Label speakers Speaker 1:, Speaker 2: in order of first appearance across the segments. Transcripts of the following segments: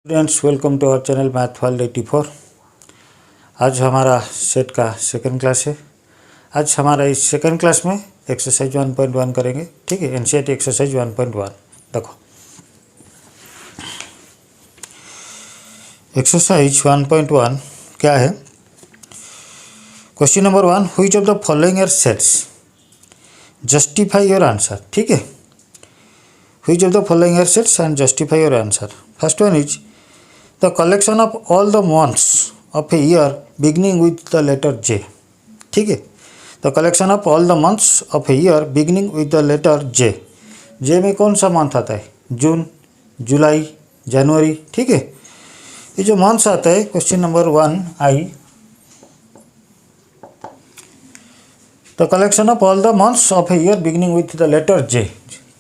Speaker 1: Students, welcome to our channel math world 84। आज हमारा set का सेकंड क्लास है। आज हमारा इस सेकंड क्लास में एक्सरसाइज 1.1 करेंगे। ठीक है, एनसीईआरटी एक्सरसाइज 1.1। देखो, एक्सरसाइज 1.1 क्या है। Question number 1, which of the following are sets, justify your answer. ठीक है, which of the following are sets and justify your answer. First one is the collection of all the months of a year beginning with the letter J। ठीक है, the collection of all the months of a year beginning with the letter J। J में कौन सा month आता है? जून, जुलाई, जनवरी। ठीक है, ये जो मंथ्स आता है, question number 1 I, the collection of all the months of a year beginning with the letter J।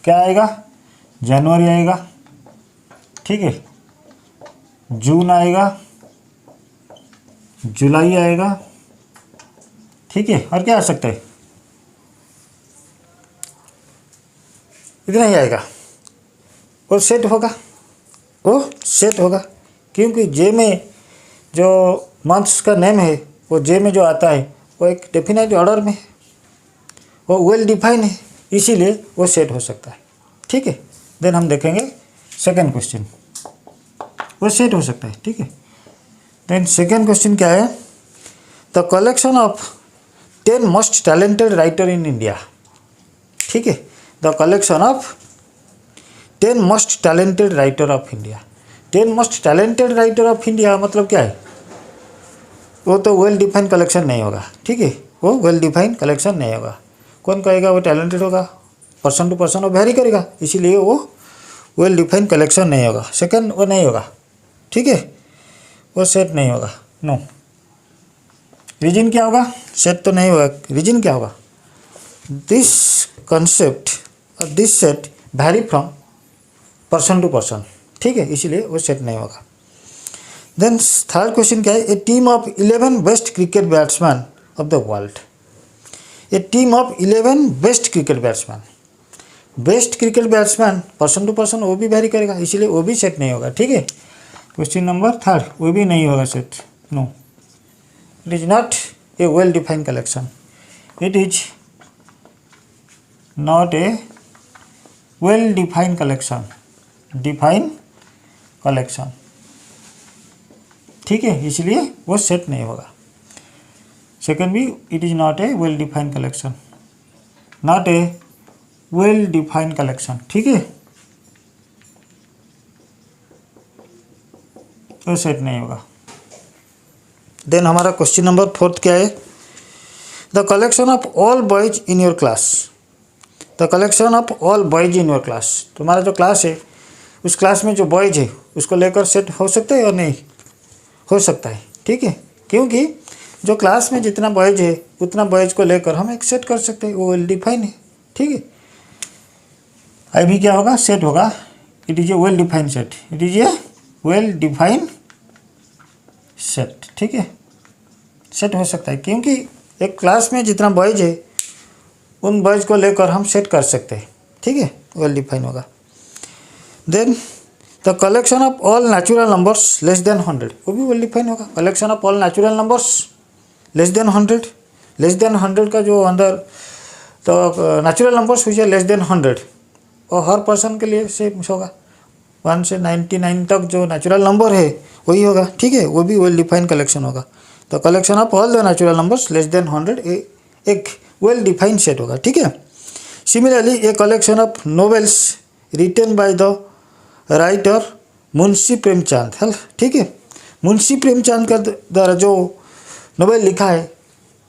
Speaker 1: क्या आएगा? जनवरी आएगा, ठीक है, जून आएगा, जुलाई आएगा, ठीक है, और क्या आ सकता है? इतना ही आएगा। वो सेट होगा, वो सेट होगा, क्योंकि जे में जो मंथ्स का नेम है, वो जे में जो आता है वो एक डेफिनेट ऑर्डर में है, वो वेल डिफाइन है, इसीलिए वो सेट हो सकता है। ठीक है, देन हम देखेंगे सेकेंड क्वेश्चन, वो सेट हो सकता है। ठीक है, देन सेकेंड क्वेश्चन क्या है? The collection of 10 most talented writer in India. ठीक है, the collection of 10 most talented writer of India. 10 most talented writer of India मतलब क्या है? वो तो वेल डिफाइंड कलेक्शन नहीं होगा। ठीक है, वो वेल डिफाइंड कलेक्शन नहीं होगा। कौन कहेगा वो टैलेंटेड होगा? पर्सन टू पर्सन वो वेरी करेगा, इसीलिए वो वेल डिफाइंड कलेक्शन नहीं होगा। सेकेंड, वो नहीं होगा। ठीक है, वो सेट नहीं होगा, नो। रीजन क्या होगा? सेट तो नहीं होगा, रीजन क्या होगा? दिस कंसेप्ट और this set vary from person to person. ठीक है, इसीलिए वो सेट नहीं होगा। देन थर्ड क्वेश्चन क्या है? A team of 11 best cricket batsman of the world. A team of 11 best cricket batsman. Best cricket batsman person to person वो भी वैरी करेगा, इसीलिए वो भी सेट नहीं होगा। ठीक है, क्वेश्चन नंबर थर्ड, वो भी नहीं होगा set, no. It is not a well defined collection, it is not a well defined collection, define collection. ठीक है, इसलिए वो सेट नहीं होगा। सेकेंड भी, it is not a well defined collection, not a well defined collection. ठीक है, तो सेट नहीं होगा। देन हमारा क्वेश्चन नंबर फोर्थ क्या है? The collection of all boys in your class. The collection of all boys in your class. तुम्हारा जो क्लास है, उस क्लास में जो बॉयज है उसको लेकर सेट हो सकता है और नहीं हो सकता है। ठीक है, क्योंकि जो क्लास में जितना बॉयज है उतना बॉयज को लेकर हम एक सेट कर सकते हैं, वो वेल डिफाइन है। ठीक है, आई भी क्या होगा? सेट होगा। It is a well defined set, it is a well defined set. ठीक है, सेट हो सकता है, क्योंकि एक क्लास में जितना बॉयज है उन बॉयज को लेकर हम सेट कर सकते हैं। ठीक है, वेल डिफाइन होगा। Then the collection of all natural numbers less than 100, वो भी वेल डिफाइन होगा। Collection of all natural numbers less than 100, less than 100 का जो अंदर तो नेचुरल नंबर्स हुई है लेस देन 100, और हर पर्सन के लिए सेम होगा। 1 से 99 तक जो नेचुरल नंबर है वही होगा। ठीक है, वो भी वेल डिफाइंड कलेक्शन होगा। तो collection of all the natural numbers less than 100 एक वेल डिफाइंड सेट होगा। ठीक है, similarly a collection of novels written by the writer Munshi Premchand है। ठीक है, मुंशी प्रेमचंद का द्वारा जो नोवेल लिखा है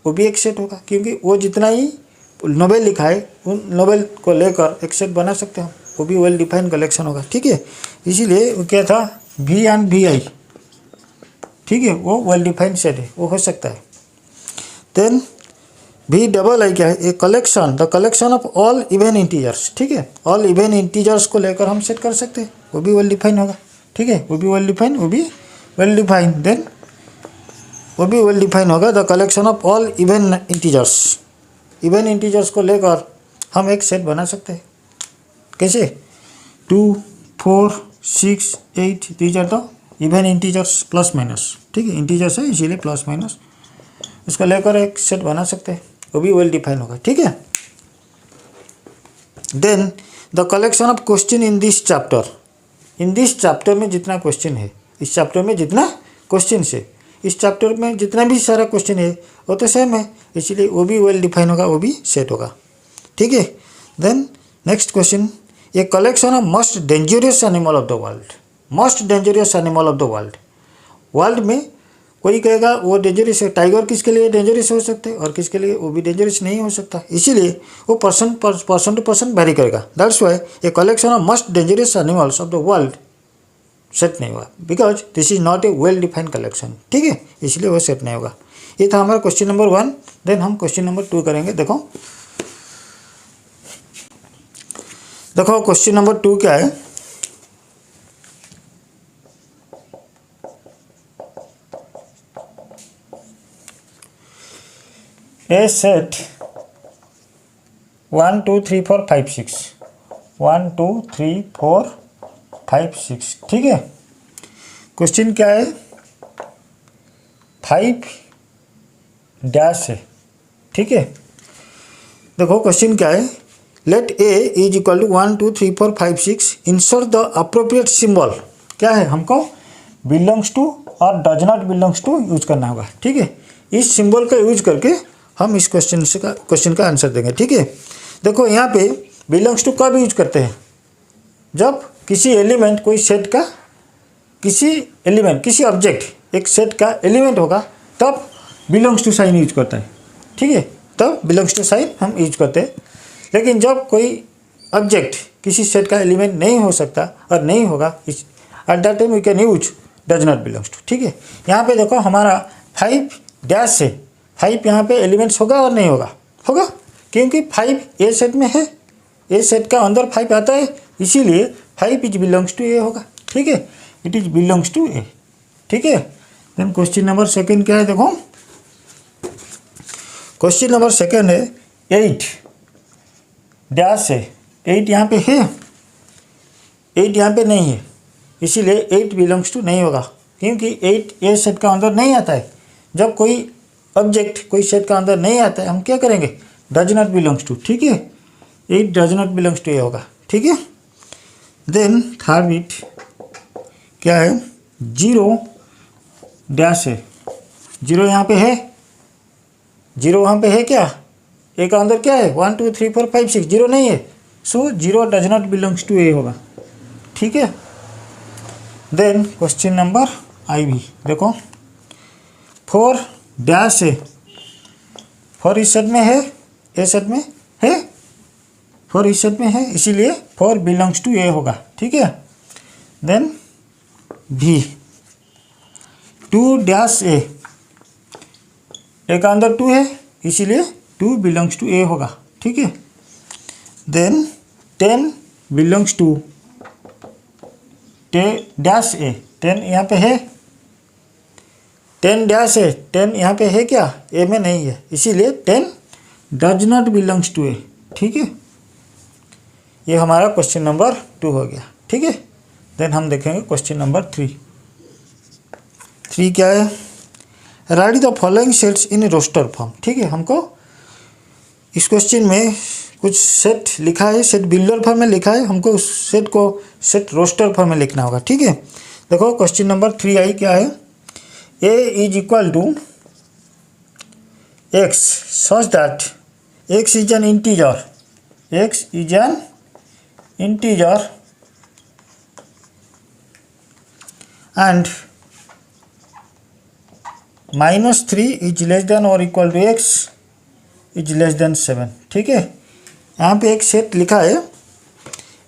Speaker 1: वो भी एक सेट होगा, क्योंकि वो जितना ही नोवेल लिखा है उन नोवेल को लेकर एक सेट बना सकते हैं, वो भी वेल डिफाइंड कलेक्शन होगा। ठीक है, इसीलिए वो क्या था? वी एंड वी आई। ठीक है, वो वेल डिफाइंड सेट है, वो हो सकता है। देन वी डबल आई क्या है? A collection, the collection of all even integers. ठीक है, ऑल इवन इंटीजर्स को लेकर हम सेट कर सकते हैं, वो भी वेल डिफाइंड होगा। ठीक है, वो भी वेल डिफाइंड, वो भी वेल डिफाइंड। देन वो भी वेल डिफाइंड होगा। The collection of all even integers, even integers को लेकर हम एक सेट बना सकते हैं। कैसे? 2, 4, 6, 8, these are the even integers plus minus, ठीक है, इंटीजर्स है इसीलिए प्लस माइनस, इसको लेकर एक सेट बना सकते हैं, वो भी वेल डिफाइन होगा, ठीक है। Then the collection of question in this chapter में जितना क्वेश्चन है, इस चैप्टर में जितना क्वेश्चन है, इस चैप्टर में जितना भी सारा क्वेश्चन है वो तो सेम है, इसीलिए वो भी वेल डिफाइन होगा, वो भी सेट होगा, ठीक है। Then next question, a collection of most dangerous animal of the world, most dangerous animal of the world में कोई कहेगा वो डेंजरस है, टाइगर किसके लिए डेंजरस हो सकते हैं और किसके लिए वो भी डेंजरस नहीं हो सकता, इसीलिए वो पर्सन टू पर्सन वेरी करेगा। That's why A collection of most dangerous animals of the world set नहीं हुआ, because this is not a well defined collection, ठीक है, इसलिए वो सेट नहीं होगा। ये था हमारा क्वेश्चन नंबर 1। देन हम क्वेश्चन नंबर 2 करेंगे। देखो क्वेश्चन नंबर 2 क्या है, ए सेट 1 2 3 4 5 6 1 2 3 4 5 6, ठीक है। क्वेश्चन क्या है, 5 डैश है, ठीक है। देखो क्वेश्चन क्या है, let A is equal to 1 2 3 4 5 6, insert the appropriate symbol, क्या है, हमको बिलोंग्स टू और does not belongs to use करना होगा, ठीक है। इस सिंबल का यूज करके हम इस क्वेश्चन का आंसर देंगे, ठीक है। देखो यहाँ पे बिलोंग्स टू कब यूज करते हैं, जब किसी एलिमेंट, कोई सेट का किसी एलिमेंट, किसी ऑब्जेक्ट एक सेट का एलिमेंट होगा तब बिलोंग्स टू साइन यूज करता है, ठीक है, तब बिलोंग्स टू साइन हम यूज करते हैं। लेकिन जब कोई ऑब्जेक्ट किसी सेट का एलिमेंट नहीं हो सकता और नहीं होगा, at that time we can use does not belongs to, ठीक है। यहाँ पे देखो हमारा 5 डैश है, 5 यहाँ पे एलिमेंट्स होगा और नहीं होगा, होगा, क्योंकि 5 ए सेट में है, ए सेट का अंदर 5 आता है, इसीलिए 5 इज बिलोंग्स टू ए होगा, ठीक है, इट इज बिलोंग्स टू ए, ठीक है। देन क्वेश्चन नंबर 2 क्या है, देखो क्वेश्चन नंबर 2 है 8 डैश है, 8 यहाँ पे है, 8 यहाँ पे नहीं है, इसीलिए 8 बिलोंग्स टू नहीं होगा, क्योंकि 8 ए सेट का अंदर नहीं आता है। जब कोई ऑब्जेक्ट कोई सेट का अंदर नहीं आता है, हम क्या करेंगे, डज नॉट बिलोंग्स टू, ठीक है, 8 डज नॉट बिलोंग्स टू ए होगा, ठीक है। देन थर्ड बिट क्या है, 0 डैश है, 0 यहाँ पे है, 0 वहाँ पे है क्या, ए का अंदर क्या है, 1 2 3 4 5 6, 0 नहीं है, सो 0 डज नॉट बिलोंग्स टू ए होगा, ठीक है। देन क्वेश्चन नंबर आई भी देखो, 4 डैश है, 4 इस सेट में है, ए सेट में है, 4 इस सेट में है, इसीलिए 4 बिलोंग्स टू ए होगा, ठीक है। देन भी 2 डैश ए, ए का अंदर 2 है, इसीलिए 2 बिलोंग्स टू ए होगा, ठीक है। देन 10 बिलोंग्स टू डैश ए, 10 यहाँ पे है, 10 डैश है, 10 यहाँ पे है क्या, ए में नहीं है, इसीलिए 10 डज नॉट बिलोंग्स टू ए, ठीक है। ये हमारा क्वेश्चन नंबर 2 हो गया, ठीक है। देन हम देखेंगे क्वेश्चन नंबर 3 क्या है, write the following sets in roster form, ठीक है। हमको इस क्वेश्चन में कुछ सेट लिखा है, सेट बिल्डर फॉर्म में लिखा है, हमको उस सेट को सेट रोस्टर फॉर्म में लिखना होगा, ठीक है। देखो क्वेश्चन नंबर 3 आई क्या है, A is equal to x such that x is an integer, x is an integer and -3 is less than और equal to x is less than 7, ठीक है। यहाँ पे एक सेट लिखा है,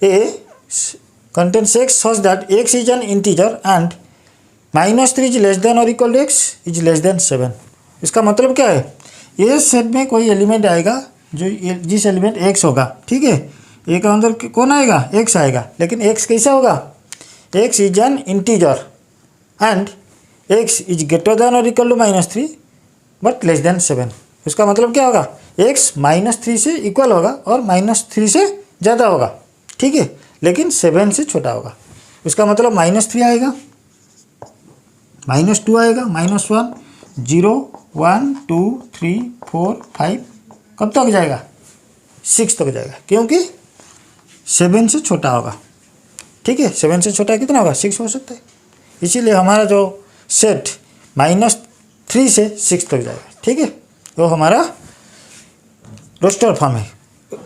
Speaker 1: A contains x such that x is an integer and -3 is less than और equal to x is less than 7। इसका मतलब क्या है, ये सेट में कोई एलिमेंट आएगा जो जिस एलिमेंट एक्स होगा, ठीक है, ए का अंदर कौन आएगा, एक्स आएगा, लेकिन एक्स कैसा होगा, x is an integer and x is greater than और equal to -3 but less than 7। इसका मतलब क्या होगा, एक्स -3 से इक्वल होगा और -3 से ज़्यादा होगा, ठीक है, लेकिन 7 से छोटा होगा। इसका मतलब -3 आएगा, -2 आएगा, -1, 0, 1, 2, 3, 4, 5, कब तक जाएगा? 6 तक जाएगा, क्योंकि 7 से छोटा होगा। ठीक है, 7 से छोटा कितना होगा? 6 हो सकता है। इसीलिए हमारा जो सेट -3 से 6 तक जाएगा। ठीक है, वो हमारा रोस्टर फॉर्म है।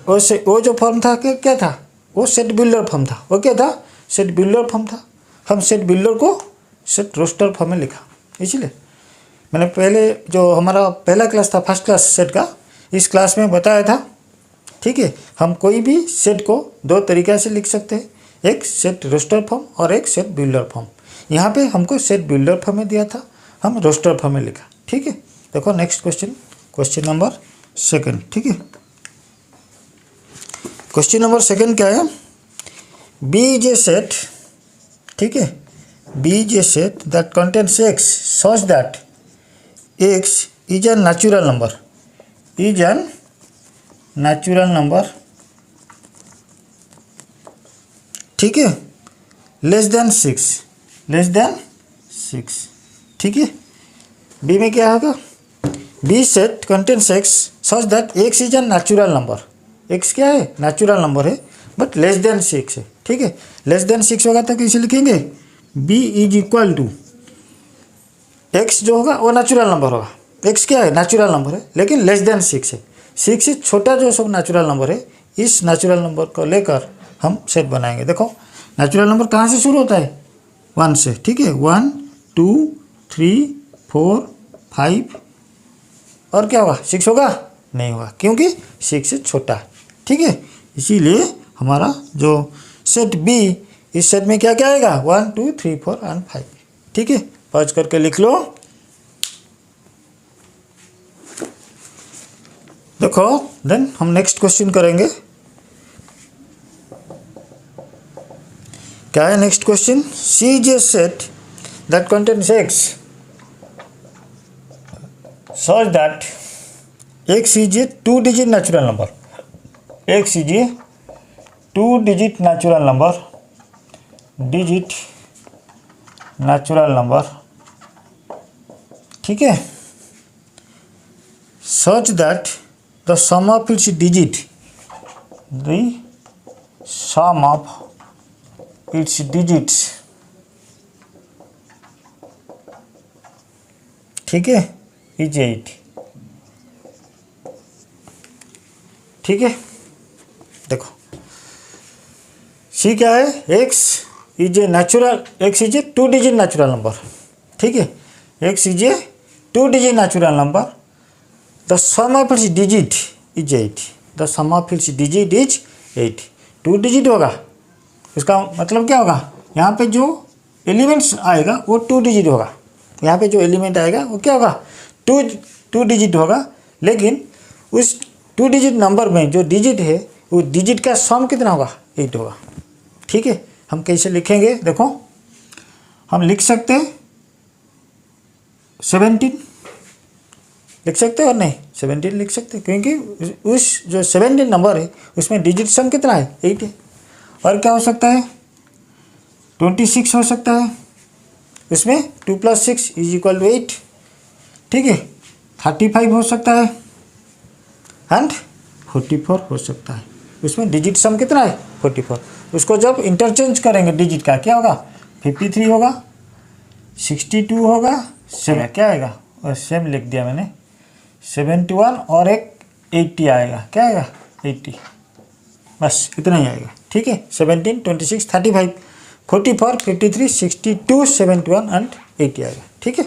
Speaker 1: वो जो फॉर्म था क्या था? वो सेट बिल्डर फॉर्म था। वो क्या था? सेट बिल्डर फॉर्म था। हम सेट बिल्डर को सेट रोस्टर फॉर्म में लिखा। इसलिए मैंने पहले जो हमारा पहला क्लास था, फर्स्ट क्लास सेट का, इस क्लास में बताया था। ठीक है, हम कोई भी सेट को 2 तरीक़े से लिख सकते हैं, एक सेट रोस्टर फॉर्म और एक सेट बिल्डर फॉर्म। यहाँ पे हमको सेट बिल्डर फॉर्म में दिया था, हम रोस्टर फॉर्म में लिखा। ठीक है, देखो नेक्स्ट क्वेश्चन नंबर 2। ठीक है, क्वेश्चन नंबर 2 क्या है? बी इज ए सेट, ठीक है, B is a set that contains x such that x is an natural number, is an natural number, ठीक है, लेस देन 6। ठीक है, बी में क्या होगा? B set contains x such that x is an natural number. X क्या है? Natural number है, बट लेस देन 6 है। ठीक है, लेस देन 6 होगा तो कैसे लिखेंगे? B is equal to x जो होगा वो नेचुरल नंबर होगा। एक्स क्या है? नेचुरल नंबर है, लेकिन लेस देन 6 है। 6 से छोटा जो सब नेचुरल नंबर है, इस नेचुरल नंबर को लेकर हम सेट बनाएंगे। देखो नेचुरल नंबर कहाँ से शुरू होता है? 1 से। ठीक है, 1, 2, 3, 4, 5 और क्या होगा? 6 होगा? नहीं होगा, क्योंकि 6 से छोटा है। ठीक है, इसीलिए हमारा जो सेट बी, इस सेट में क्या क्या आएगा? 1, 2, 3, 4 एंड 5। ठीक है, पॉज करके लिख लो। देखो देन हम नेक्स्ट क्वेश्चन करेंगे। क्या है next question? C is a set that contains x such that x is a 2 digit natural number. X is a 2 digit natural number, ठीक है, such that the sum of its digit, the sum of its digits, ठीक है, is 8। ठीक है, देखो C क्या है? X is a natural, x is a 2 digit natural number. ठीक है, x is a 2 digit natural number, the sum of its digit is 8। The sum of its digit is 8। 2 digit होगा, इसका मतलब क्या होगा? यहाँ पे जो एलिमेंट्स आएगा वो 2 डिजिट होगा। यहाँ पे जो एलिमेंट आएगा वो क्या होगा? 2 डिजिट होगा, लेकिन उस 2 डिजिट नंबर में जो डिजिट है वो डिजिट का सम कितना होगा? 8 होगा। ठीक है, हम कैसे लिखेंगे? देखो हम लिख सकते हैं 17 लिख सकते हैं और नहीं 17 लिख सकते हैं, क्योंकि उस जो 17 नंबर है उसमें डिजिट सम कितना है? 8 है। और क्या हो सकता है? 26 हो सकता है, उसमें 2 + 6 = 8। ठीक है, 35 हो सकता है एंड 44 हो सकता है। उसमें डिजिट सम कितना है? 44। उसको जब इंटरचेंज करेंगे डिजिट का क्या होगा? 53 होगा, 62 होगा, 7 क्या आएगा? और सेम लिख दिया मैंने, 71 और एक 80 आएगा। क्या आएगा? 80, बस इतना ही आएगा। ठीक है, 17, 26, 35, 44, 53, 62, 71 एंड 80 आएगा। ठीक है,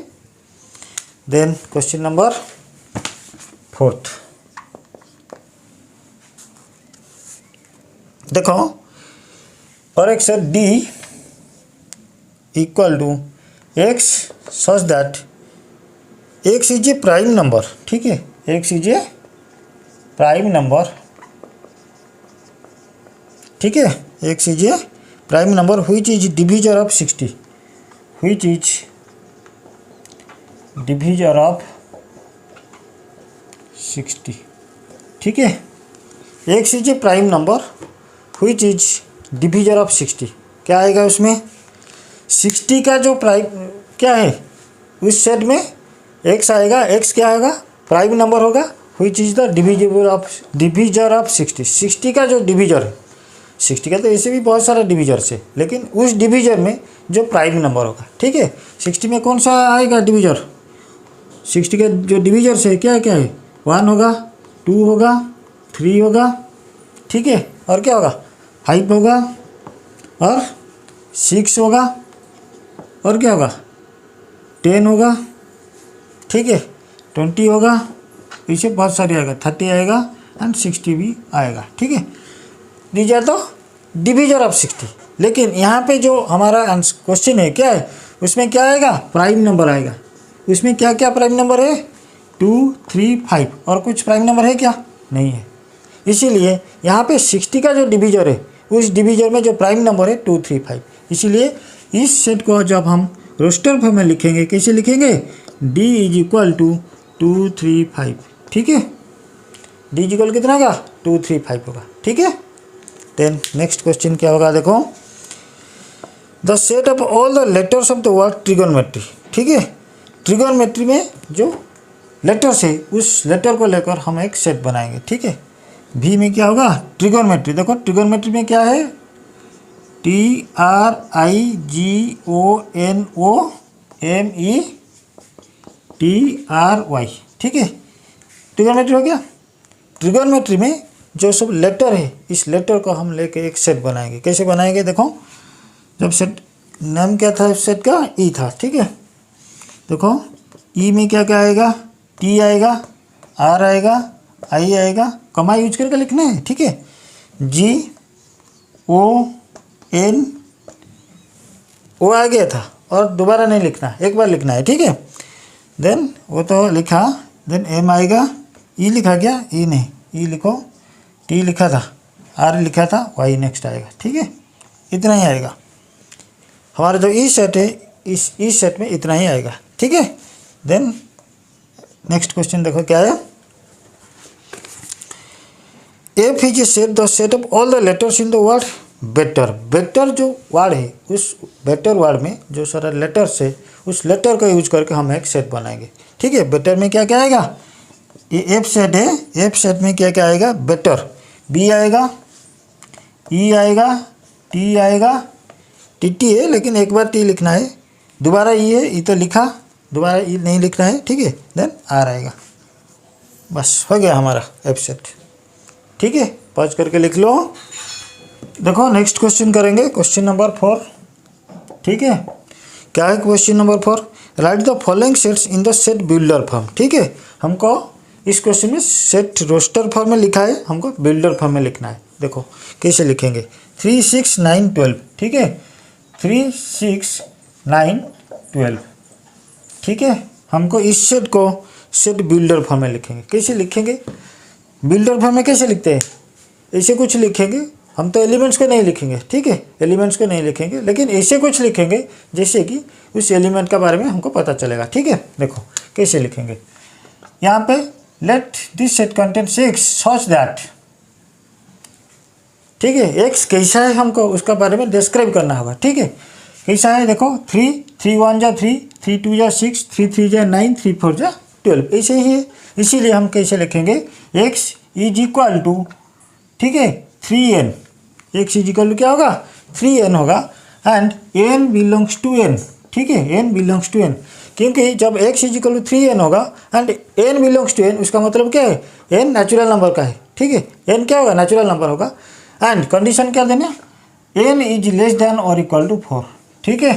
Speaker 1: देन क्वेश्चन नंबर 4। देखो और एक set D equal to x such that x is a prime number. ठीक है, x is a prime number. ठीक है, x is a prime number which is divisor of 60, which is divisor of 60। ठीक है, x is a prime number which is divisor of 60। क्या आएगा उसमें? 60 का जो प्राइम क्या है? उस सेट में x आएगा। x क्या आएगा? प्राइम नंबर होगा, which is the divisor of 60। 60 का जो डिविजर है, 60 का तो ऐसे भी बहुत सारा डिविजर्स है, लेकिन उस डिविजर में जो प्राइम नंबर होगा, ठीक है। 60 में कौन सा आएगा डिविजर? 60 का जो डिविजर है क्या है? 1 होगा, 2 होगा, 3 होगा, ठीक है, और क्या होगा? 5 होगा, और 6 होगा, और क्या होगा? 10 होगा, ठीक है, 20 होगा, इसे बहुत सारी आएगा, 30 आएगा एंड 60 भी आएगा, ठीक है। दीजिए तो डिविजर ऑफ 60। लेकिन यहाँ पे जो हमारा क्वेश्चन है क्या है, उसमें क्या आएगा? प्राइम नंबर आएगा। उसमें क्या क्या प्राइम नंबर है? 2, 3, 5, और कुछ प्राइम नंबर है क्या? नहीं है। इसीलिए यहाँ पे 60 का जो डिविजर है, उस डिविजर में जो प्राइम नंबर है 2, 3, 5। इसीलिए इस सेट को जब हम रोस्टर फॉर्म में लिखेंगे, कैसे लिखेंगे? D इज इक्वल टू 2, 3, 5, ठीक है। D इज इक्वल कितना होगा? 2, 3, 5 होगा, ठीक है। देन नेक्स्ट क्वेश्चन क्या होगा? देखो, the set of all the letters of the word trigonometry, ठीक है। ट्रिगोनोमेट्री में जो लेटर्स है, उस लेटर को लेकर हम एक सेट बनाएंगे, ठीक है। V में क्या होगा? ट्रिगोनोमेट्री। देखो ट्रिगोनोमेट्री में क्या है? TRIGONOMETRY, ठीक है। ट्रिगोनोमेट्री हो गया। ट्रिगोनोमेट्री में जो सब लेटर है, इस लेटर को हम लेके एक सेट बनाएंगे। कैसे बनाएंगे? देखो, जब सेट नाम क्या था इस सेट का? E था, ठीक है। देखो E में क्या क्या आएगा? T आएगा, R आएगा, I आएगा, कमा यूज करके लिखना है, ठीक है। GON वो आ गया था, और दोबारा नहीं लिखना, एक बार लिखना है, ठीक है। देन वो तो लिखा, देन M आएगा, E लिखा गया, E नहीं, E लिखो, T लिखा था, R लिखा था, Y नेक्स्ट आएगा, ठीक है। इतना ही आएगा हमारा जो ई सेट है, इस ई सेट में इतना ही आएगा, ठीक है। देन नेक्स्ट क्वेश्चन देखो क्या है। F is a set, the set of all the letters in the word better. Better जो वर्ड है, उस बेटर वर्ड में जो सारा लेटर्स है, उस लेटर का यूज करके हम एक सेट बनाएंगे, ठीक है। बेटर में क्या क्या आएगा? ये एफ सेट है, एफ सेट में क्या क्या आएगा? बेटर, बी आएगा, ई आएगा, टी आएगा, टी है लेकिन एक बार टी लिखना है, दोबारा ई है, ई तो लिखा, दोबारा ई नहीं लिखना है, ठीक है। देन आर आएगा। बस हो गया हमारा एफ सेट, ठीक है। पॉज करके लिख लो। देखो नेक्स्ट क्वेश्चन करेंगे, क्वेश्चन नंबर 4, ठीक है। क्या है question number 4? Right the following sets in the set builder form, ठीक है। हमको इस क्वेश्चन में सेट रोस्टर फॉर्म में लिखा है, हमको बिल्डर फॉर्म में लिखना है। देखो कैसे लिखेंगे? 3, 6, 9, 12, ठीक है। 3, 6, 9, 12, ठीक है। हमको इस सेट को सेट बिल्डर फॉर्म में लिखेंगे। कैसे लिखेंगे? बिल्डर फॉर्म में कैसे लिखते हैं? ऐसे कुछ लिखेंगे, हम तो एलिमेंट्स को नहीं लिखेंगे, ठीक है, एलिमेंट्स को नहीं लिखेंगे, लेकिन ऐसे कुछ लिखेंगे जैसे कि उस एलिमेंट के बारे में हमको पता चलेगा, ठीक है। देखो कैसे लिखेंगे, यहाँ पे late this set contain 6 such that, ठीक है। एक्स कैसा है हमको उसका बारे में डिस्क्राइब करना होगा, ठीक है। कैसा है? देखो 3, 3 1 जा 3, 3 2 जा 6, 3 3 जा 9, 3 4 जा 12, ऐसे ही है। इसीलिए हम कैसे लिखेंगे? एक्स इज इक्वल टू, ठीक है, 3n। X is equal to क्या होगा? 3n होगा, and n belongs to n, ठीक है, n बिलोंग्स टू n। क्योंकि जब x is equal to 3n होगा and n belongs to n, उसका मतलब क्या है? n नेचुरल नंबर का है, ठीक है। n क्या होगा? नेचुरल नंबर होगा। एंड कंडीशन क्या देना? n इज लेस देन और इक्वल टू 4, ठीक है।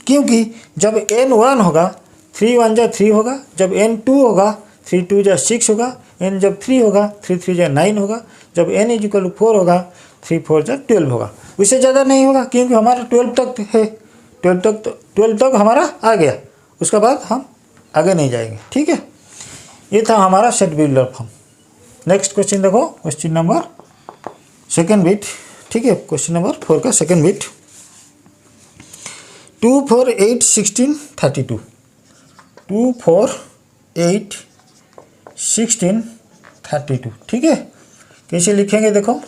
Speaker 1: क्योंकि जब n 1 होगा, 3 1 जा 3 होगा, जब n 2 होगा, 3 2 जा 6 होगा, n जब 3 होगा, 3 3 जा 9 होगा, जब n इज इक्वल टू 4 होगा, 3 4 जा 12 होगा। उससे ज़्यादा नहीं होगा, क्योंकि हमारा 12 तक है, 12 तक हमारा आ गया, उसके बाद हम आगे नहीं जाएंगे, ठीक है। ये था हमारा set builder form. Next question देखो, क्वेश्चन नंबर सेकेंड बिट, ठीक है, क्वेश्चन नंबर 4 का सेकेंड बिट। 2 4 8 16 32, 2 4 8 16 32, ठीक है। कैसे लिखेंगे? देखो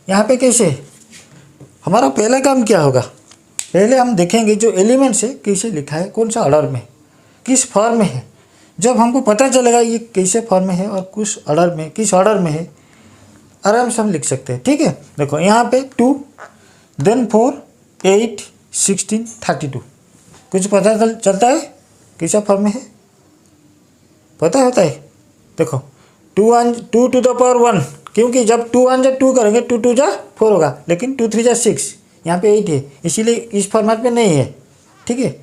Speaker 1: यहाँ पे कैसे, हमारा पहला काम क्या होगा? पहले हम देखेंगे जो एलिमेंट्स है कैसे लिखा है, कौन सा ऑर्डर में, किस फॉर्म में है, जब हमको पता चलेगा ये कैसे फॉर्म में है और किस ऑर्डर में है, आराम से हम लिख सकते हैं। ठीक है, देखो यहाँ पे 2 देन 4 8 16 32, कुछ पता चलता है कैसा फॉर्म में है, पता होता है। देखो 2 टू द पावर 1, क्योंकि जब 2 1 जा 2 करेंगे 2 2 जा 4 होगा, लेकिन 2 3 जा 6, यहाँ पे 8 है, इसीलिए इस फॉर्मेट में नहीं है। ठीक है,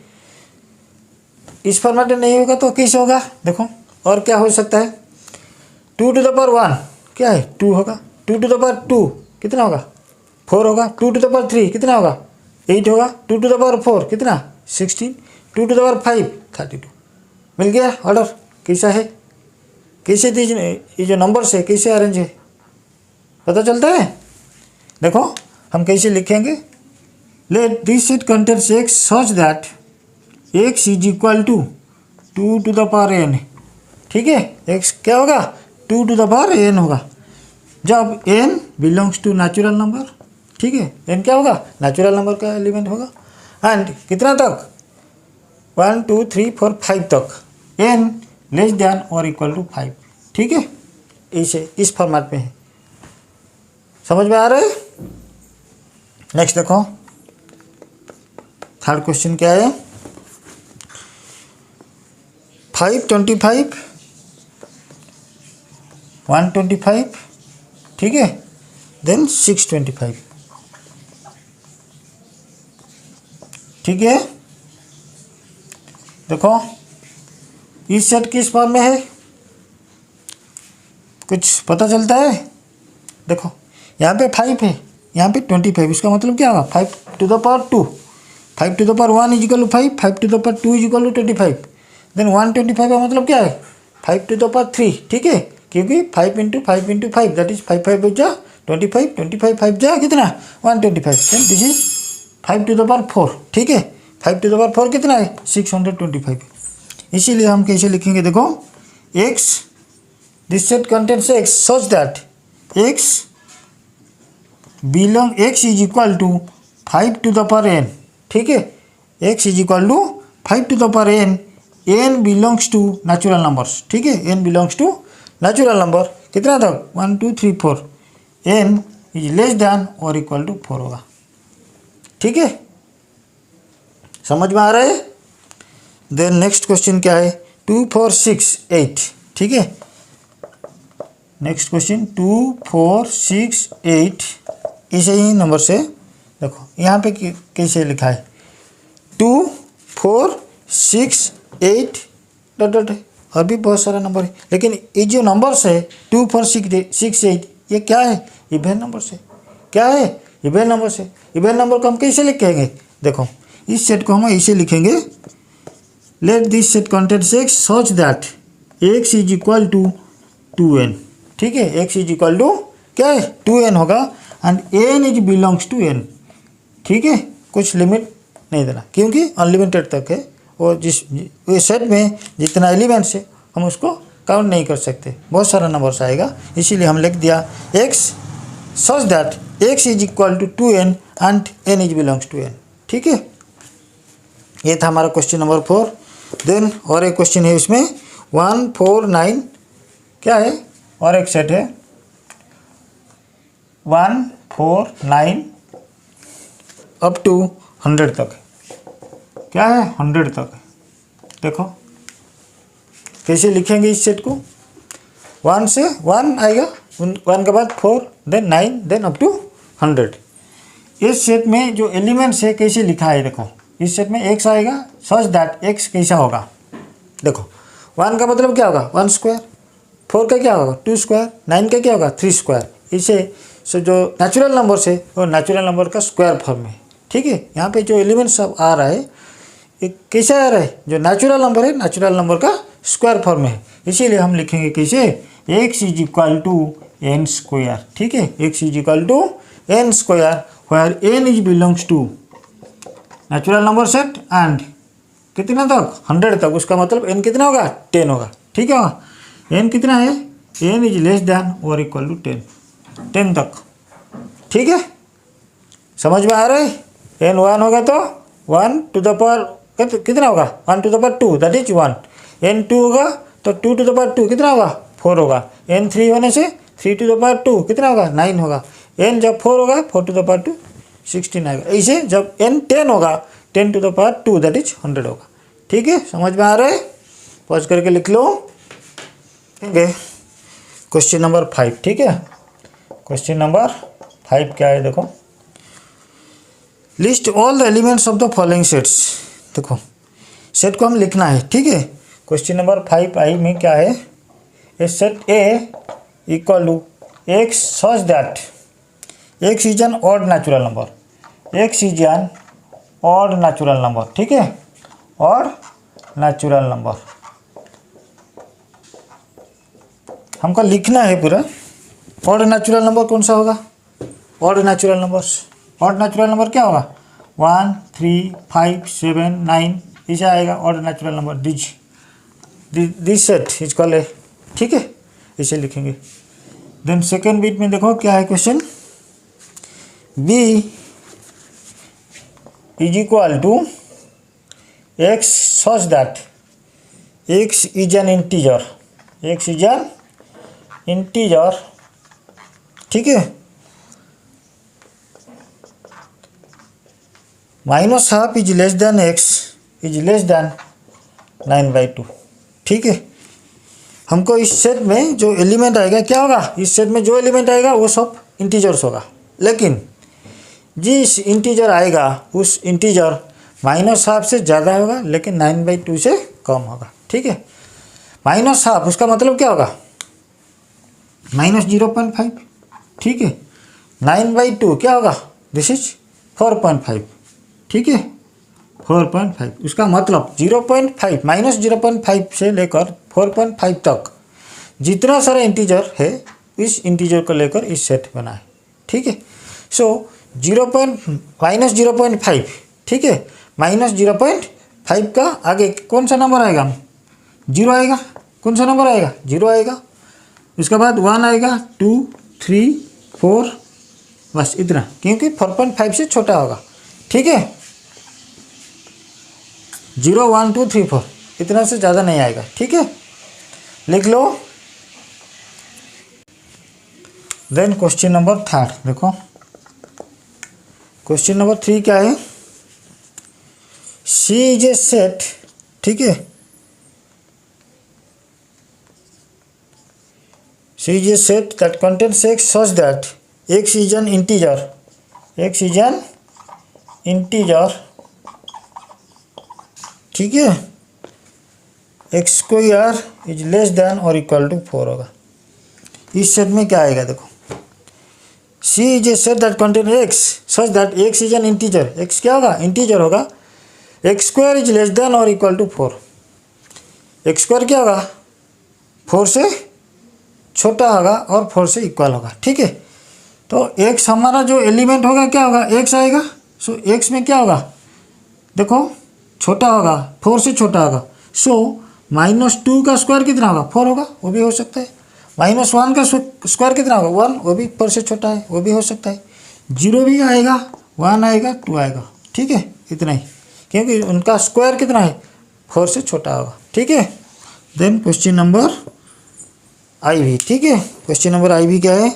Speaker 1: इस फॉर्मेट में नहीं होगा तो कैसे होगा, देखो और क्या हो सकता है। 2 टू द पावर 1 क्या है, 2 होगा। 2 टू द पावर 2 कितना होगा, 4 होगा। 2 टू द पावर 3 कितना होगा, 8 होगा। 2 टू द पावर 4 कितना, 16। 2 टू द पावर 5 32। मिल गया ऑर्डर कैसा है, कैसे ये जो नंबर्स है कैसे अरेंज है, पता चलता है। देखो हम कैसे लिखेंगे, let this set contains x such that x is equal to 2 to the power n। ठीक है, x क्या होगा, 2 टू द पावर n होगा, जब n belongs to natural number. ठीक है, n क्या होगा, नेचुरल नंबर का एलिमेंट होगा, एंड कितना तक, 1 2 3 4 5 तक, n लेस देन और इक्वल टू 5। ठीक है, इस फॉर्मेट में है, समझ में आ रहा है। नेक्स्ट देखो थर्ड क्वेश्चन क्या है, 525 125, ठीक है, देन 625। ठीक है, देखो इस सेट किस फॉर्म में है, कुछ पता चलता है। देखो यहाँ पे 5 है, यहाँ पे 25, इसका मतलब क्या होगा, 5 to the power 2, 5 to the power 1 is equal to 5, 5 to the power 2 is equal to 25, then 125 का मतलब क्या है, 5 टू द पावर 3। ठीक है, क्योंकि 5 इंटू 5 दैट इज 5 5 जा 25, 25 5 जा कितना 125, then this is 5 to the power 4। ठीक है, 5 टू द पावर 4 कितना है, 625। इसीलिए हम कैसे लिखेंगे, देखो x this set contains x such that x is equal to 5 to the power n। ठीक है, x is equal to 5 to the power n belongs to natural numbers. ठीक है, n belongs to natural number, कितना था 1 2 3 4, n is less than और equal to 4 होगा। ठीक है, समझ में आ रहा है। देन नेक्स्ट क्वेश्चन क्या है, 2 4 6 8। ठीक है, नेक्स्ट क्वेश्चन 2 4 6 8, इसे ही नंबर से देखो यहाँ पे कैसे लिखा है, 2 4 6 8 डॉट डॉट है, और भी बहुत सारा नंबर है, लेकिन ये जो नंबर्स है 2 4 6 8 ये क्या है, इवन नंबर से, क्या है, इवन नंबर से। इवन नंबर को हम कैसे लिखेंगे, देखो इस सेट को हम ऐसे लिखेंगे, let this set contains x such that x is equal to 2n। ठीक है, x इज इक्वल टू क्या है 2n होगा, and n is belongs to n। ठीक है, कुछ लिमिट नहीं देना, क्योंकि अनलिमिटेड तक है, और जिस सेट में जितना एलिमेंट्स है हम उसको काउंट नहीं कर सकते, बहुत सारा नंबर्स आएगा, इसीलिए हम लिख दिया x such that x is equal to 2n and n is belongs to n। ठीक है, ये था हमारा क्वेश्चन नंबर 4। देन और एक क्वेश्चन है इसमें 1 4 9, क्या है, और एक सेट है 1 4 9 अप टू 100 तक, क्या है 100 तक। देखो कैसे लिखेंगे इस सेट को, 1 से 1 आएगा, 1 के बाद 4 देन 9 देन अप टू 100। इस सेट में जो एलिमेंट्स है कैसे लिखा है, देखो इस सेट में x आएगा, सच दैट x कैसा होगा, देखो 1 का मतलब क्या होगा 1 स्क्वायर, 4 का क्या होगा 2 स्क्वायर, 9 का क्या होगा 3 स्क्वायर। इसे जो नेचुरल नंबर है वो नेचुरल नंबर का स्क्वायर फॉर्म में। ठीक है, यहाँ पे जो एलिमेंट्स सब आ रहा है ये कैसे आ रहा है, जो नेचुरल नंबर है नेचुरल नंबर का स्क्वायर फॉर्म में है, इसीलिए हम लिखेंगे कैसे, x is equal to n square. ठीक है, x is equal to n square where n is belongs to natural number set and कितना तक 100 तक, उसका मतलब n कितना होगा 10 होगा। ठीक है, n कितना है, n इज लेस दैन और इक्वल टू 10 तक। ठीक है, समझ में आ रहा है। n 1 होगा तो 1 टू द पावर कितना होगा 1 to the power 2 that is 1। n2 होगा तो 2 टू द पावर 2 कितना होगा 4 होगा। n3 होने से 3 टू द पावर 2 कितना होगा 9 होगा। n जब 4 होगा 4 टू द पावर 2 16 आएगा। ऐसे जब n 10 होगा 10 to the power 2 that is 100 होगा। ठीक है, समझ में आ रहा है? पॉज करके लिख लो। ठीक है, क्वेश्चन नंबर 5। ठीक है, क्वेश्चन नंबर 5 क्या है देखो, list all the elements of the following sets. देखो सेट को हम लिखना है। ठीक है, क्वेश्चन नंबर 5 आई में क्या है, a set A equal to x such that x is an odd natural number, x is an odd natural number. ठीक है, ऑड नेचुरल नंबर हमको लिखना है पूरा। ऑड नेचुरल नंबर कौन सा होगा, odd natural numbers, odd natural number क्या होगा 1 3 5 7 9 ऐसे आएगा odd natural number. This set is called a. ठीक है, इसे लिखेंगे। देन सेकेंड बीट में देखो क्या है question, b is equal to x such that x is an integer, x is an integer। ठीक है, minus half is less then x is less then 9/2। ठीक है, हमको इस सेट में जो एलिमेंट आएगा क्या होगा, इस सेट में जो एलिमेंट आएगा वो सब इंटीजर्स होगा, लेकिन जिस इंटीजर आएगा उस इंटीजर माइनस हाफ से ज़्यादा होगा लेकिन 9/2 से कम होगा। ठीक है, माइनस हाफ उसका मतलब क्या होगा -0.5। ठीक है, 9/2 क्या होगा, दिस इज 4.5। ठीक है, 4.5 उसका मतलब 0.5 -0.5 से लेकर 4.5 तक जितना सारा इंटीजर है इस इंटीजर को लेकर इस सेट बना है। ठीक है, सो -0.5। ठीक है, -0.5 का आगे कौन सा नंबर आएगा, 0 आएगा। कौन सा नंबर आएगा, 0 आएगा। उसके बाद 1 आएगा, 2 3 4 बस इतना, क्योंकि 4.5 से छोटा होगा। ठीक है, 0 1 2 3 4 इतना से ज़्यादा नहीं आएगा। ठीक है, लिख लो। देन क्वेश्चन नंबर 3 देखो, क्वेश्चन नंबर 3 क्या है, C इज ए सेट। ठीक है, C is a set that contains x such that x is an integer, x is an integer। ठीक है, x square is less than और equal to 4 होगा। इस सेट में क्या आएगा देखो, C is a set that contain x such that x is an integer, x क्या होगा इंटीजर होगा, x square is less than और इक्वल टू 4। एक्स स्क्वायर क्या होगा 4 से छोटा होगा और 4 से इक्वल होगा। ठीक है, तो x हमारा जो एलिमेंट होगा क्या होगा, x आएगा। सो x में क्या होगा देखो छोटा होगा, 4 से छोटा होगा। सो -2 का स्क्वायर कितना होगा 4 होगा, वो भी हो सकता है। -1 का स्क्वायर कितना होगा 1, वो भी 4 से छोटा है, वो भी हो सकता है। 0 भी आएगा, 1 आएगा, 2 आएगा। ठीक है, इतना ही, क्योंकि उनका स्क्वायर कितना है 4 से छोटा होगा। ठीक है, देन क्वेश्चन नंबर IV। ठीक है, क्वेश्चन नंबर IV क्या है,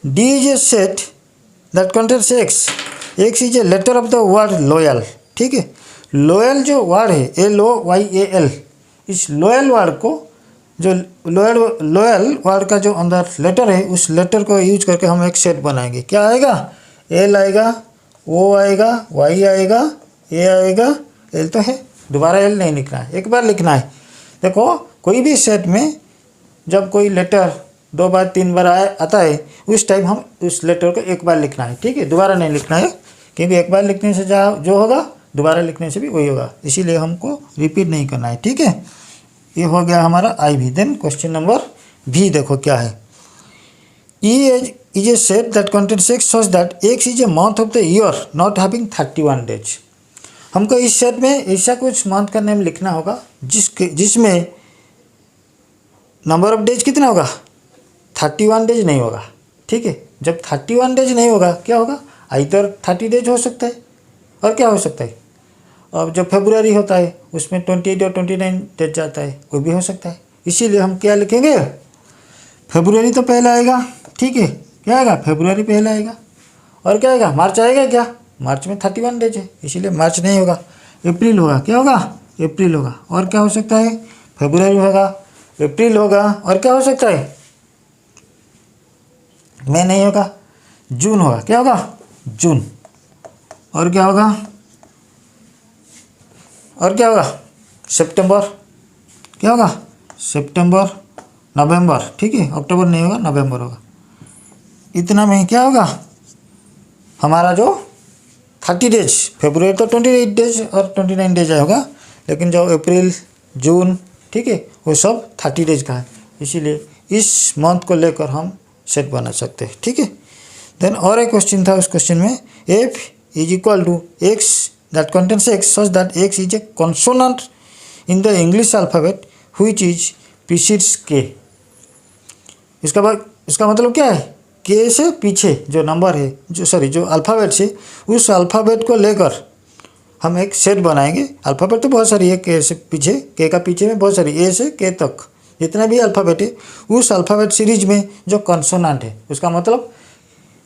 Speaker 1: D is a set that contains x, x is a letter of the word loyal. ठीक है, लॉयल जो वर्ड है LOYAL, इस लॉयल वर्ड को जो लॉयल वर्ड का जो अंदर लेटर है उस लेटर को यूज करके हम एक सेट बनाएंगे। क्या आएगा, L आएगा, O आएगा, Y आएगा, A आएगा, L तो है, दोबारा L नहीं लिखना है, एक बार लिखना है। देखो कोई भी सेट में जब कोई लेटर 2 बार 3 बार आता है उस टाइम हम उस लेटर को एक बार लिखना है। ठीक है, दोबारा नहीं लिखना है, क्योंकि एक बार लिखने से जो होगा दोबारा लिखने से भी वही होगा, इसीलिए हमको रिपीट नहीं करना है। ठीक है, ये हो गया हमारा IV। Then question number V देखो क्या है, E is a set that contains x such that x is a month of the year not having 31 days. हमको इस सेट में ऐसा कुछ मंथ का नेम लिखना होगा जिसमें नंबर ऑफ डेज कितना होगा 31 डेज नहीं होगा। ठीक है, जब 31 डेज नहीं होगा क्या होगा, आइदर 30 डेज हो सकता है और क्या हो सकता है अब जो फरवरी होता है उसमें 28 और 29 डेज जाता है, वो भी हो सकता है। इसीलिए हम क्या लिखेंगे, फरवरी तो पहले आएगा, ठीक है, क्या आएगा, फरवरी पहले आएगा। और क्या आएगा, मार्च आएगा क्या, मार्च में 31 डेज है, इसीलिए मार्च नहीं होगा, अप्रैल होगा। क्या होगा, अप्रैल होगा। और क्या हो सकता है, फरवरी होगा, अप्रैल होगा, और क्या हो सकता है, मई नहीं होगा, जून होगा। क्या होगा, जून। और क्या होगा, और क्या होगा, सितंबर। क्या होगा, सितंबर, नवंबर, ठीक है, अक्टूबर नहीं होगा, नवंबर होगा। इतना में क्या होगा, हमारा जो 30 डेज, फरवरी तो 28 डेज और 29 डेज होगा, लेकिन जो अप्रैल, जून, ठीक है, वो सब 30 डेज का है। इसीलिए इस मंथ को लेकर हम सेट बना सकते हैं, ठीक है। देन और एक क्वेश्चन था, उस क्वेश्चन में F is equal to X that contains x such that x is a consonant in the English alphabet which is precedes K. इसका मतलब क्या है, के से पीछे जो नंबर है, जो अल्फ़ाबेट से, उस अल्फ़ाबेट को लेकर हम एक सेट बनाएंगे। अल्फ़ाबेट तो बहुत सारी है, के से पीछे, के का पीछे में बहुत सारी, ए से के तक जितना भी अल्फ़ाबेट है, उस अल्फ़ाबेट सीरीज में जो कॉन्सोनेंट है, उसका मतलब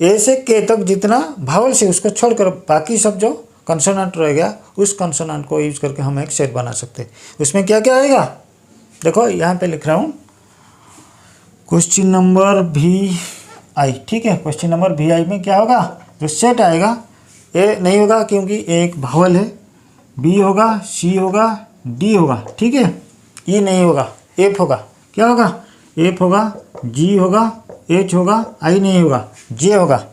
Speaker 1: ए से के तक जितना भावल से, उसको छोड़कर बाकी सब जो कॉन्सोनेंट रह गया, उस कॉन्सोनेंट को यूज़ करके हम एक सेट बना सकते हैं। उसमें क्या क्या आएगा, देखो यहाँ पे लिख रहा हूँ, क्वेश्चन नंबर भी आई, ठीक है। क्वेश्चन नंबर भी आई में क्या होगा, जो सेट आएगा, ए नहीं होगा क्योंकि ए एक भावल है, बी होगा, सी होगा, डी होगा, ठीक है, ई नहीं होगा, एफ होगा। क्या होगा, एफ होगा, जी होगा, एच होगा, आई नहीं होगा, जे होगा,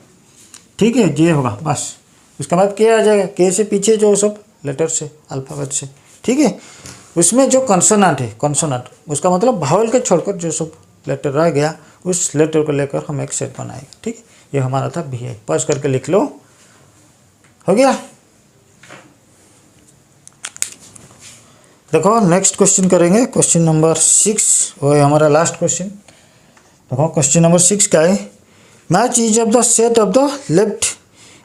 Speaker 1: ठीक है, जे होगा, बस। उसके बाद के आ जाएगा, के से पीछे जो सब लेटर से, अल्फ़ाबेट से, ठीक है। उसमें जो कॉन्सोनेंट है, कॉन्सोनेंट उसका मतलब भावल के छोड़कर जो सब लेटर रह गया, उस लेटर को लेकर हम एक सेट बनाएंगे, ठीक। ये हमारा था भी आई, पॉज करके लिख लो, हो गया। देखो नेक्स्ट क्वेश्चन करेंगे, क्वेश्चन नंबर 6, वो है हमारा लास्ट क्वेश्चन। देखो क्वेश्चन नंबर 6 क्या है, match is of the set of the left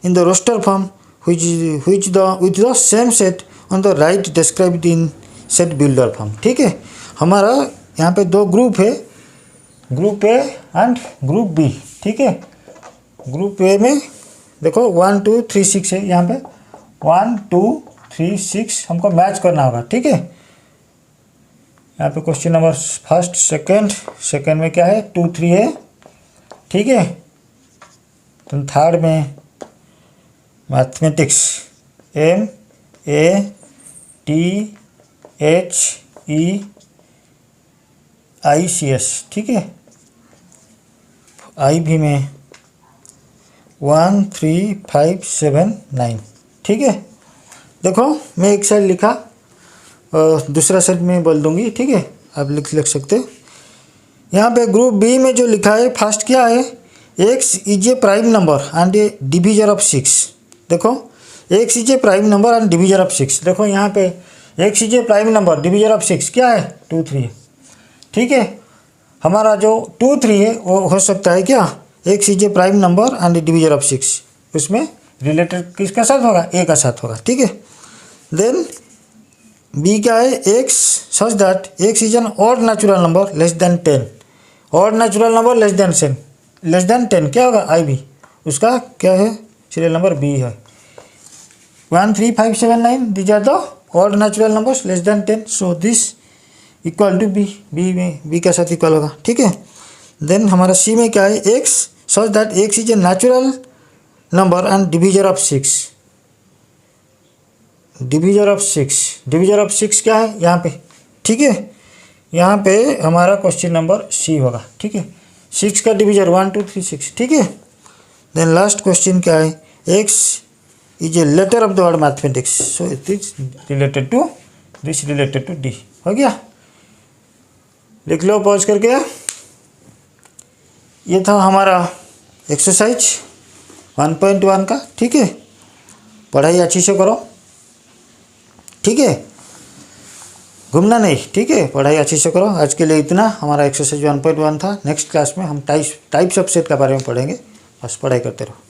Speaker 1: in the roster form which the same set on the right described in set builder form, ठीक है। हमारा यहाँ पे दो ग्रुप है, group A and group B, ठीक है। ग्रुप ए में देखो 1 2 3 6 है, यहाँ पे 1 2 3 6 हमको मैच करना होगा, ठीक है। यहाँ पे क्वेश्चन नंबर फर्स्ट, सेकंड में क्या है, 2 3 है, ठीक है। तो थर्ड में mathematics, M A T H E I C S, ठीक है। आई भी में 1 3 5 7 9, ठीक है। देखो मैं एक साइड लिखा और दूसरा साइड में बोल दूंगी, ठीक है, आप लिख सकते हो। यहाँ पे ग्रुप बी में जो लिखा है, फर्स्ट क्या है, x is a prime number and A divisor of 6। देखो x is a prime number and divisor of 6। देखो यहाँ पे x is a prime number, divisor of 6 क्या है, 2 3 है, ठीक है। हमारा जो 2 3 है वो हो सकता है क्या, x is a prime number and divisor of 6, उसमें रिलेटेड किसका साथ होगा, ए का साथ होगा, ठीक है। देन बी क्या है, x such that x is an odd natural number less than 10, odd natural number less than 10 क्या होगा, आई भी, उसका क्या है, सीरियल नंबर बी है। 1 3 5 7 9 these are the odd natural numbers less than 10, so this equal to B, B में B के साथ इक्वल होगा, ठीक है। देन हमारा सी में क्या है, x such that x is a natural number and divisor of 6, divisor of 6 क्या है यहाँ पे, ठीक है। यहाँ पे हमारा क्वेश्चन नंबर सी होगा, ठीक है। 6 का डिवीजर 1 2 3 6, ठीक है। देन लास्ट क्वेश्चन क्या है, x is a letter of the word mathematics, so it is related to this, related to D, हो गया। लिख लो पॉज करके। ये था हमारा एक्सरसाइज 1.1 का, ठीक है। पढ़ाई अच्छी से करो, ठीक है, घूमना नहीं, ठीक है, पढ़ाई अच्छी से करो। आज के लिए इतना, हमारा एक्सरसाइज 1.1 था। नेक्स्ट क्लास में हम टाइप्स ऑफ सेट के बारे में पढ़ेंगे, बस पढ़ाई करते रहो।